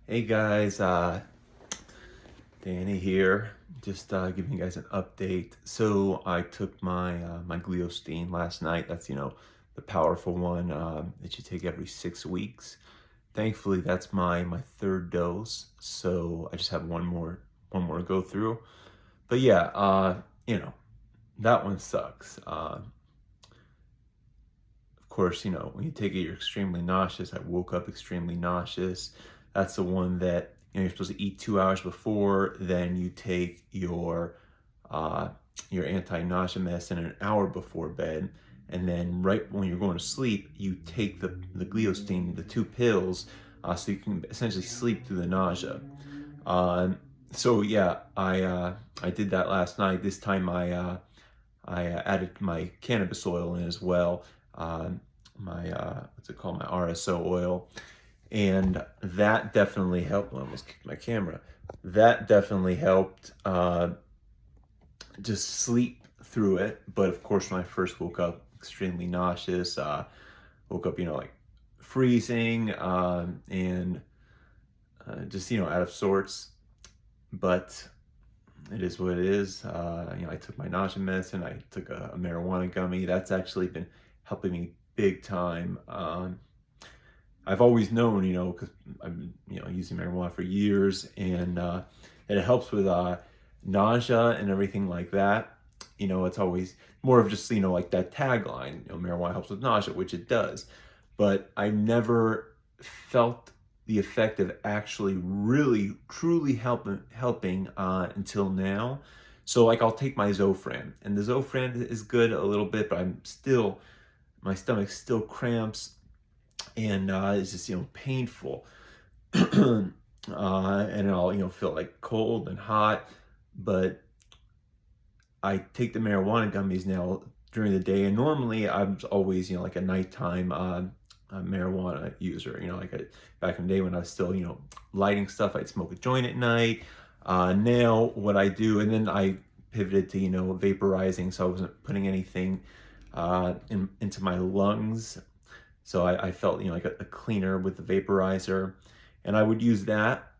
Hey guys, Danny here. Just giving you guys an update. So I took my Gliostein last night. That's the powerful one that you take every 6 weeks. Thankfully, that's my third dose. So I just have one more to go through. But yeah, that one sucks. Of course, when you take it, you're extremely nauseous. I woke up extremely nauseous. That's the one that you're supposed to eat 2 hours before. Then you take uh, your anti-nausea medicine an hour before bed, and then right when you're going to sleep, you take the Gliostein, the 2 pills, so you can essentially sleep through the nausea. Um, so yeah, I did that last night. This time I added my cannabis oil in as well, my what's it called, my RSO oil, and that definitely helped. I almost kicked my camera. That definitely helped just sleep through it. But of course, when I first woke up, extremely nauseous. Woke up, like freezing and just out of sorts. But it is what it is. I took my nausea medicine. I took a marijuana gummy. That's actually been helping me big time. I've always known, because I've been, using marijuana for years, and it helps with nausea and everything like that. It's always more of just, like that tagline, marijuana helps with nausea, which it does. But I never felt the effect of actually really truly helping until now. So like I'll take my Zofran, and the Zofran is good a little bit, but my stomach still cramps, and it's just painful. And I'll feel like cold and hot, but I take the marijuana gummies now during the day, and normally I'm always like a nighttime marijuana user. Back in the day when I was still lighting stuff, I'd smoke a joint at night. Now what I do, and then I pivoted to vaporizing, so I wasn't putting anything into my lungs. So I felt like a cleaner with the vaporizer, and I would use that,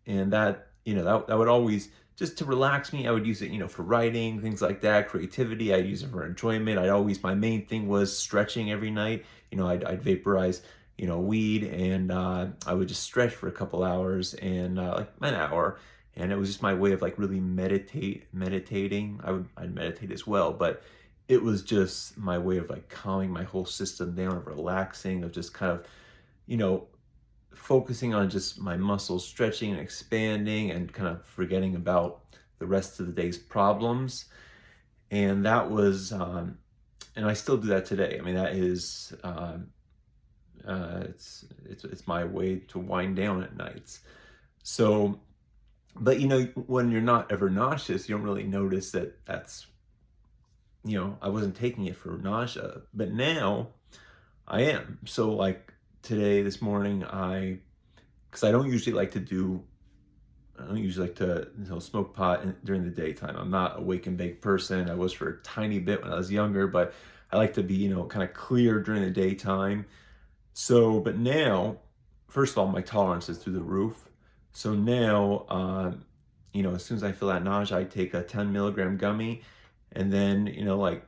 and that would always, just to relax me. I would use it for writing, things like that, creativity. I'd use it for enjoyment. My main thing was stretching every night. I'd vaporize weed, and I would just stretch for a couple hours, and like an hour, and it was just my way of like really meditating. I'd meditate as well, but it was just my way of like calming my whole system down, of relaxing, of just kind of you know focusing on just my muscles stretching and expanding, and kind of forgetting about the rest of the day's problems. And that was and I still do that today. I mean, that is it's my way to wind down at nights. So, but when you're not ever nauseous, you don't really notice that that's I wasn't taking it for nausea, but now I am. So like today, this morning, because I don't usually like to smoke pot during the daytime. I'm not a wake and bake person. I was for a tiny bit when I was younger, but I like to be kind of clear during the daytime. So, but now, first of all, my tolerance is through the roof. So now, as soon as I feel that nausea, I take a 10 milligram gummy, and then like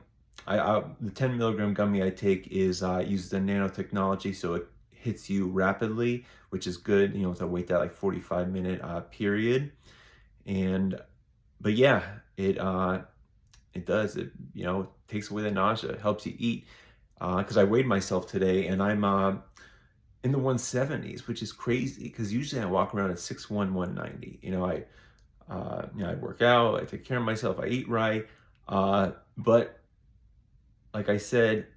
the 10 milligram gummy I take is uses the nanotechnology, so it hits you rapidly, which is good. To wait that like 45-minute period, and but yeah, it does it. Takes away the nausea, it helps you eat. Because I weighed myself today, and I'm in the 170s, which is crazy because usually I walk around at 6'1", 190. I work out, I take care of myself, I eat right. But like I said,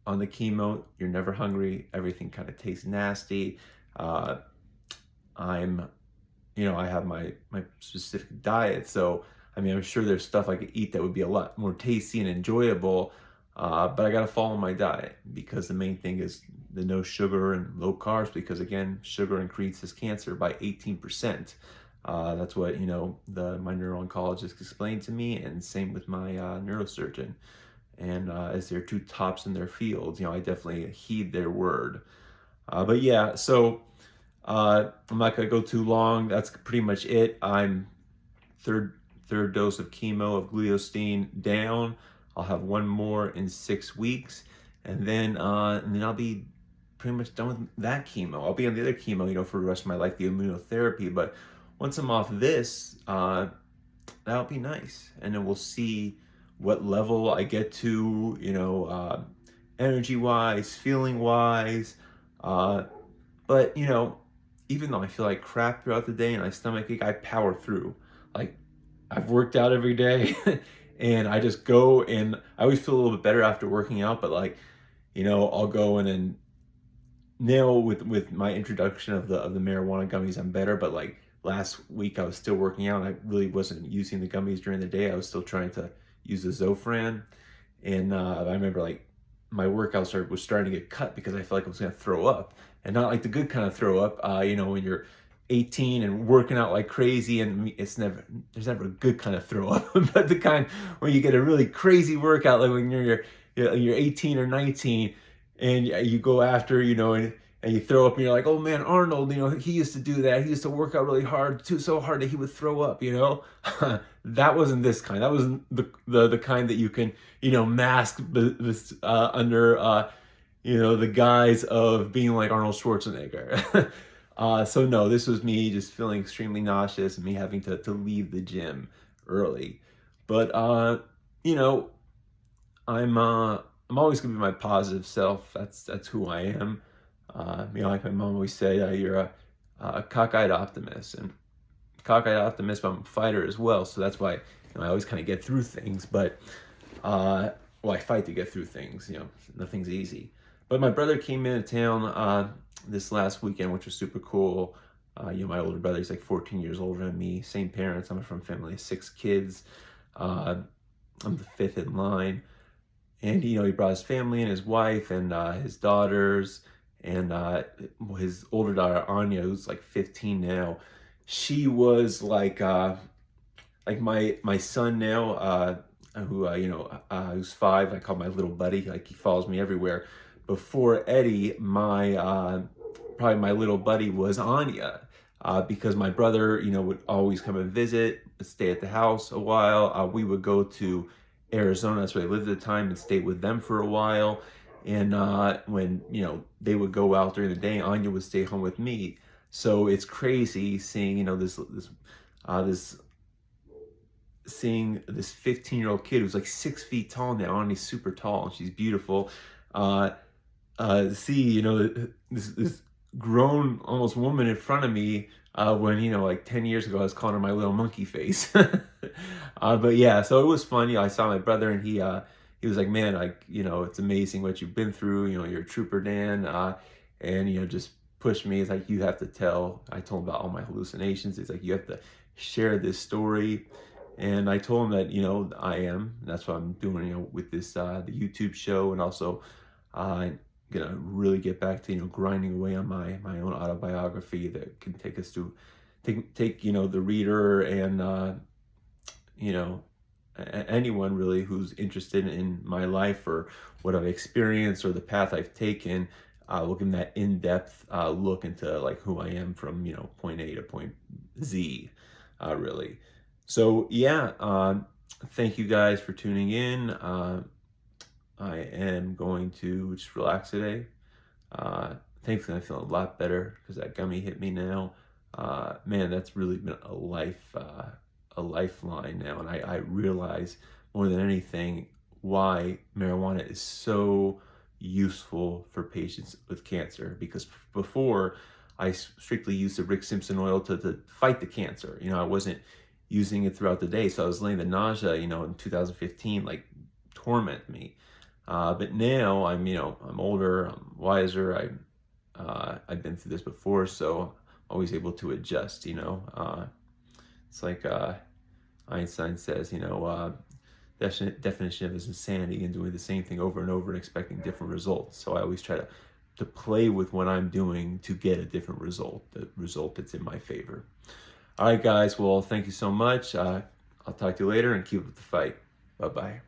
on the chemo, you're never hungry. Everything kind of tastes nasty. Uh, I'm, I have my specific diet. So, I mean, I'm sure there's stuff I could eat that would be a lot more tasty and enjoyable. But I got to follow my diet, because the main thing is the no sugar and low carbs, because again, sugar increases cancer by 18%. That's what, my neuro-oncologist explained to me, and same with my neurosurgeon. And as they're two tops in their fields, I definitely heed their word. But yeah, so I'm not gonna go too long. That's pretty much it. I'm third third dose of chemo of Gliostein down. I'll have one more in 6 weeks, and then I'll be pretty much done with that chemo. I'll be on the other chemo, for the rest of my life, the immunotherapy. But once I'm off this, that'll be nice, and then we'll see what level I get to, energy wise, feeling wise. But even though I feel like crap throughout the day and my stomach ache, I power through. Like, I've worked out every day and I just go, and I always feel a little bit better after working out, but like, I'll go in and now with my introduction of the marijuana gummies, I'm better. But like last week I was still working out and I really wasn't using the gummies during the day. I was still trying to use the Zofran. And I remember like my workout was starting to get cut because I felt like I was going to throw up, and not like the good kind of throw up. When you're 18 and working out like crazy, and there's never a good kind of throw up, but the kind where you get a really crazy workout, like when you're 18 or 19, and you go after, and you throw up, and you're like, oh man, Arnold, he used to do that. He used to work out really hard, so hard that he would throw up, That wasn't this kind. That was the kind that you can, mask this under, the guise of being like Arnold Schwarzenegger. So no, this was me just feeling extremely nauseous and me having to leave the gym early. But, I'm always gonna be my positive self. That's who I am. Like my mom always said, you're a cockeyed optimist, and cockeyed optimist, but I'm a fighter as well. So that's why I always kind of get through things. But I fight to get through things. Nothing's easy. But my brother came into town this last weekend, which was super cool. My older brother, he's like 14 years older than me. Same parents. I'm from a family of 6 kids. I'm the 5th in line. And, he brought his family and his wife and his daughters, and his older daughter, Anya, who's like 15 now. She was like my son now, who's 5. I call my little buddy. Like, he follows me everywhere. Before Eddie, probably my little buddy was Anya, because my brother, would always come and visit, stay at the house a while. We would go to Arizona, that's where they lived at the time, and stayed with them for a while. And when they would go out during the day, Anya would stay home with me. So it's crazy seeing seeing this 15-year-old kid who's like 6 feet tall now. Anya's super tall and she's beautiful. See this grown almost woman in front of me, when like 10 years ago I was calling her my little monkey face. But yeah, so it was fun. I saw my brother, and he was like, man, it's amazing what you've been through. You're a trooper, Dan. And just pushed me. It's like, you have to tell. I told him about all my hallucinations. It's like, you have to share this story. And I told him that I am. That's what I'm doing with this the YouTube show, and also gonna really get back to grinding away on my own autobiography that can take us to take the reader and anyone really who's interested in my life or what I've experienced or the path I've taken. We'll give them that in-depth look into like who I am from point A to point Z, really. So yeah, thank you guys for tuning in. I am going to just relax today. Thankfully, I feel a lot better because that gummy hit me now. Man, that's really been a lifeline now, and I realize more than anything why marijuana is so useful for patients with cancer. Because before, I strictly used the Rick Simpson oil to fight the cancer. I wasn't using it throughout the day, so I was letting the nausea, in 2015, like torment me. But now I'm older, I'm wiser. I've been through this before, so I'm always able to adjust. It's like Einstein says, definition of is insanity and doing the same thing over and over and expecting different results. So I always try to play with what I'm doing to get a different result, the result that's in my favor. All right, guys. Well, thank you so much. I'll talk to you later, and keep up the fight. Bye-bye.